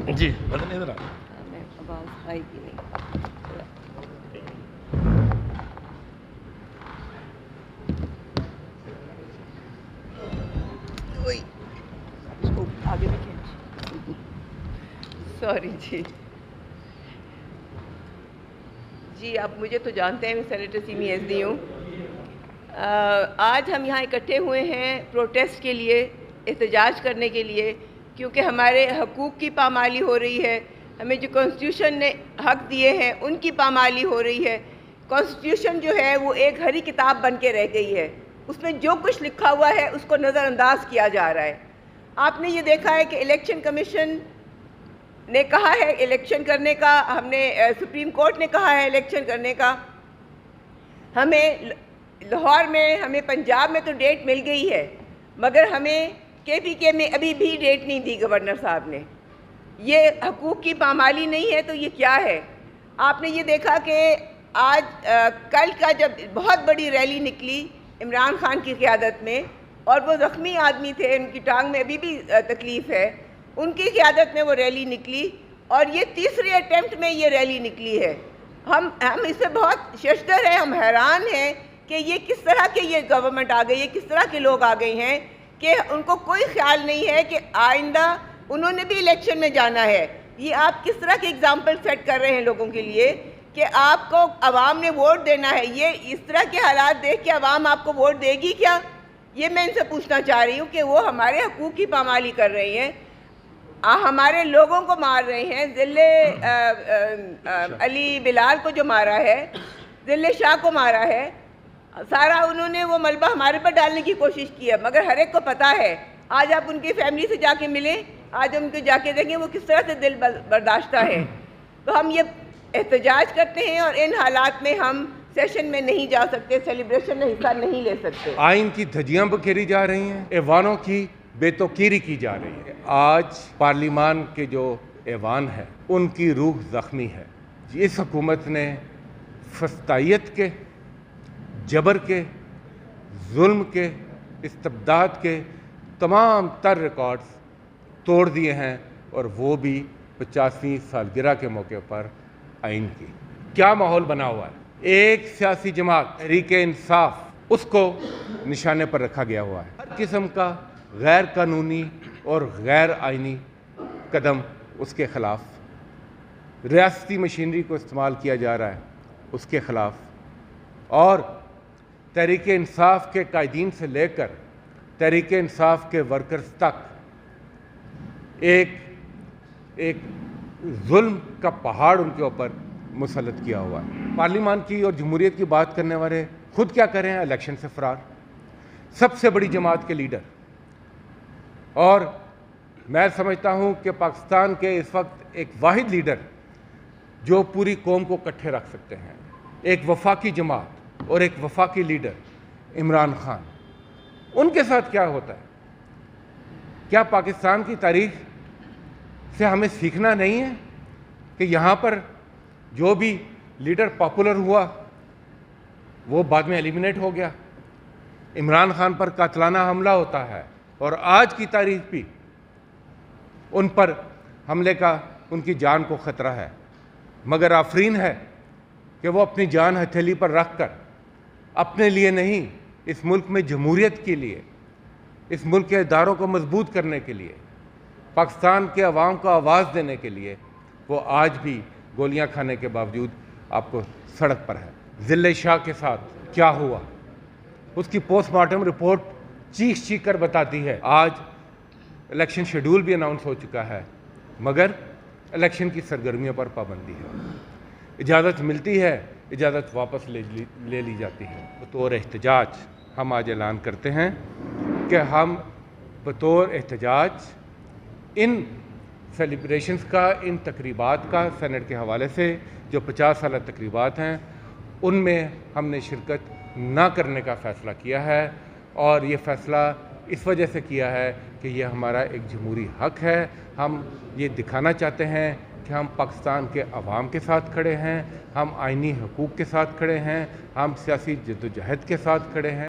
جی بدن ادھر میں آواز آئے گی نہیں. اس کو آگے بھی کھینچ. سوری جی آپ مجھے تو جانتے ہیں میں سینیٹر سیمی ایس ڈی ہوں. آج ہم یہاں اکٹھے ہوئے ہیں پروٹیسٹ کے لیے, احتجاج کرنے کے لیے, کیونکہ ہمارے حقوق کی پامالی ہو رہی ہے. ہمیں جو کانسٹیٹیوشن نے حق دیے ہیں ان کی پامالی ہو رہی ہے. کانسٹیٹیوشن جو ہے وہ ایک ہری کتاب بن کے رہ گئی ہے. اس میں جو کچھ لکھا ہوا ہے اس کو نظر انداز کیا جا رہا ہے. آپ نے یہ دیکھا ہے کہ الیکشن کمیشن نے کہا ہے الیکشن کرنے کا, ہم نے سپریم کورٹ نے کہا ہے الیکشن کرنے کا. ہمیں لاہور میں, ہمیں پنجاب میں تو ڈیٹ مل گئی ہے, مگر ہمیں کے پی کے میں ابھی بھی ڈیٹ نہیں دی گورنر صاحب نے. یہ حقوق کی پامالی نہیں ہے تو یہ کیا ہے؟ آپ نے یہ دیکھا کہ آج کل کا جب بہت بڑی ریلی نکلی عمران خان کی قیادت میں, اور وہ زخمی آدمی تھے, ان کی ٹانگ میں ابھی بھی تکلیف ہے, ان کی قیادت میں وہ ریلی نکلی, اور یہ تیسری اٹیمپٹ میں یہ ریلی نکلی ہے. ہم اس سے بہت ششدر ہیں, ہم حیران ہیں کہ یہ کس طرح کے یہ گورنمنٹ آ گئی ہے, کس طرح کے لوگ آ گئے ہیں کہ ان کو کوئی خیال نہیں ہے کہ آئندہ انہوں نے بھی الیکشن میں جانا ہے. یہ آپ کس طرح کے اگزامپل سیٹ کر رہے ہیں لوگوں کے لیے کہ آپ کو عوام نے ووٹ دینا ہے. یہ اس طرح کے حالات دیکھ کے عوام آپ کو ووٹ دے گی کیا؟ یہ میں ان سے پوچھنا چاہ رہی ہوں کہ وہ ہمارے حقوق کی پامالی کر رہے ہیں, ہمارے لوگوں کو مار رہے ہیں. علی بلال کو جو مارا ہے, ذل شاہ کو مارا ہے, سارا انہوں نے وہ ملبہ ہمارے پر ڈالنے کی کوشش کی ہے, مگر ہر ایک کو پتہ ہے. آج آپ ان کی فیملی سے جا کے ملیں, آج ان کو جا کے دیکھیں وہ کس طرح سے دل برداشتہ ہے. تو ہم یہ احتجاج کرتے ہیں, اور ان حالات میں ہم سیشن میں نہیں جا سکتے, سیلیبریشن میں حصہ نہیں لے سکتے. آئین کی دھجیاں بکھیری جا رہی ہیں, ایوانوں کی بے توقیری کی جا رہی ہے. آج پارلیمان کے جو ایوان ہے ان کی روح زخمی ہے. اس حکومت نے فسطائیت کے, جبر کے, ظلم کے, استبداد کے تمام تر ریکارڈز توڑ دیے ہیں, اور وہ بھی 50ویں سالگرہ کے موقع پر آئین کی. کیا ماحول بنا ہوا ہے؟ ایک سیاسی جماعت تحریک انصاف, اس کو نشانے پر رکھا گیا ہوا ہے. ہر قسم کا غیر قانونی اور غیر آئینی قدم اس کے خلاف, ریاستی مشینری کو استعمال کیا جا رہا ہے اس کے خلاف, اور تحریک انصاف کے قائدین سے لے کر تحریک انصاف کے ورکرز تک ایک ظلم کا پہاڑ ان کے اوپر مسلط کیا ہوا ہے. پارلیمان کی اور جمہوریت کی بات کرنے والے خود کیا کریں, الیکشن سے فرار, سب سے بڑی جماعت کے لیڈر. اور میں سمجھتا ہوں کہ پاکستان کے اس وقت ایک واحد لیڈر جو پوری قوم کو اکٹھے رکھ سکتے ہیں, ایک وفاقی جماعت اور ایک وفاقی لیڈر عمران خان. ان کے ساتھ کیا ہوتا ہے؟ کیا پاکستان کی تاریخ سے ہمیں سیکھنا نہیں ہے کہ یہاں پر جو بھی لیڈر پاپولر ہوا وہ بعد میں ایلیمنیٹ ہو گیا؟ عمران خان پر قاتلانہ حملہ ہوتا ہے, اور آج کی تاریخ بھی ان پر حملے کا ان کی جان کو خطرہ ہے. مگر آفرین ہے کہ وہ اپنی جان ہتھیلی پر رکھ کر اپنے لیے نہیں, اس ملک میں جمہوریت کے لیے, اس ملک کے اداروں کو مضبوط کرنے کے لیے, پاکستان کے عوام کو آواز دینے کے لیے وہ آج بھی گولیاں کھانے کے باوجود آپ کو سڑک پر ہے. ذل شاہ کے ساتھ کیا ہوا اس کی پوسٹ مارٹم رپورٹ چیخ کر بتاتی ہے. آج الیکشن شیڈول بھی اناؤنس ہو چکا ہے, مگر الیکشن کی سرگرمیوں پر پابندی ہے. اجازت ملتی ہے, اجازت واپس لے لی جاتی ہے. بطور احتجاج ہم آج اعلان کرتے ہیں کہ ہم بطور احتجاج ان سیلیبریشنز کا, ان تقریبات کا, سینٹ کے حوالے سے جو 50 سالہ تقریبات ہیں ان میں ہم نے شرکت نہ کرنے کا فیصلہ کیا ہے. اور یہ فیصلہ اس وجہ سے کیا ہے کہ یہ ہمارا ایک جمہوری حق ہے. ہم یہ دکھانا چاہتے ہیں کہ ہم پاکستان کے عوام کے ساتھ کھڑے ہیں, ہم آئینی حقوق کے ساتھ کھڑے ہیں, ہم سیاسی جدوجہد کے ساتھ کھڑے ہیں.